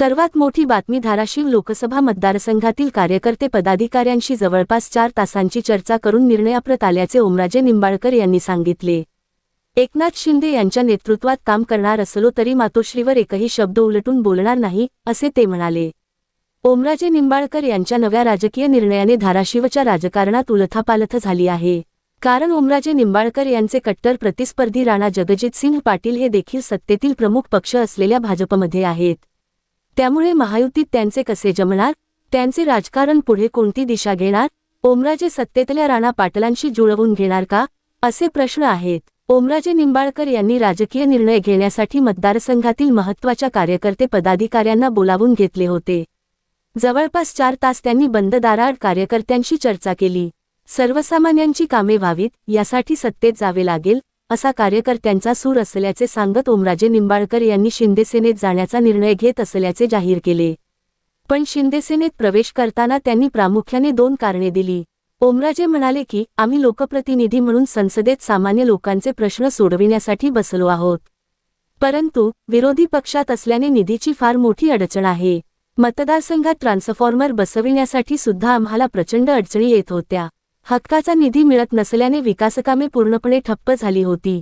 सर्वात मोठी बातमी धाराशिव लोकसभा मतदारसंघातील कार्यकर्ते पदाधिकाऱ्यांशी जवळपास 4 तासांची चर्चा करून निर्णयाप्रत आल्याचे ओमराजे निंबाळकर यांनी सांगितले। एकनाथ शिंदे यांच्या नेतृत्वात काम करणार असलो तरी मातोश्रीवर एकही शब्द उलटून बोलणार नाही, असे ते म्हणाले। ओमराजे निंबाळकर यांच्या नव्या राजकीय निर्णयाने धाराशिवच्या राजकारणात उलथापालथ झाली आहे। कारण ओमराजे निंबाळकर यांचे कट्टर प्रतिस्पर्धी राणा जगजितसिंह पाटील हे देखील सत्तेतील प्रमुख पक्ष असलेल्या भाजपमध्ये आहेत। त्यामुळे महायुतीत त्यांचे कसे जमणार, त्यांचे राजकारण पुढे कोणती दिशा घेणार, ओमराजे सत्तेतल्या राणा पाटलांशी जुळवून घेणार का, असे प्रश्न आहेत। ओमराजे निंबाळकर यांनी राजकीय निर्णय घेण्यासाठी मतदारसंघातील महत्त्वाच्या कार्यकर्ते पदाधिकाऱ्यांना बोलावून घेतले होते। जवळपास 4 तास त्यांनी बंद दाराआड कार्यकर्त्यांशी चर्चा केली। सर्वसामान्यांची कामे व्हावीत यासाठी सत्तेत जावे लागेल, असा कार्यकर्त्यांचा सूर असल्याचे सांगत ओमराजे निंबाळकर यांनी शिंदेसेनेत जाण्याचा निर्णय घेत असल्याचे जाहीर केले। पण शिंदेसेनेत प्रवेश करताना त्यांनी प्रामुख्याने 2 कारणे दिली। ओमराजे म्हणाले की आम्ही लोकप्रतिनिधी म्हणून संसदेत सामान्य लोकांचे प्रश्न सोडविण्यासाठी बसलो आहोत, परंतु विरोधी पक्षात असल्याने निधीची फार मोठी अडचण आहे। मतदारसंघात ट्रान्सफॉर्मर बसविण्यासाठी सुद्धा आम्हाला प्रचंड अडचणी येत होत्या। हक्काचा निधी मिळत नसल्याने विकासकामे पूर्णपणे ठप्प झाली होती।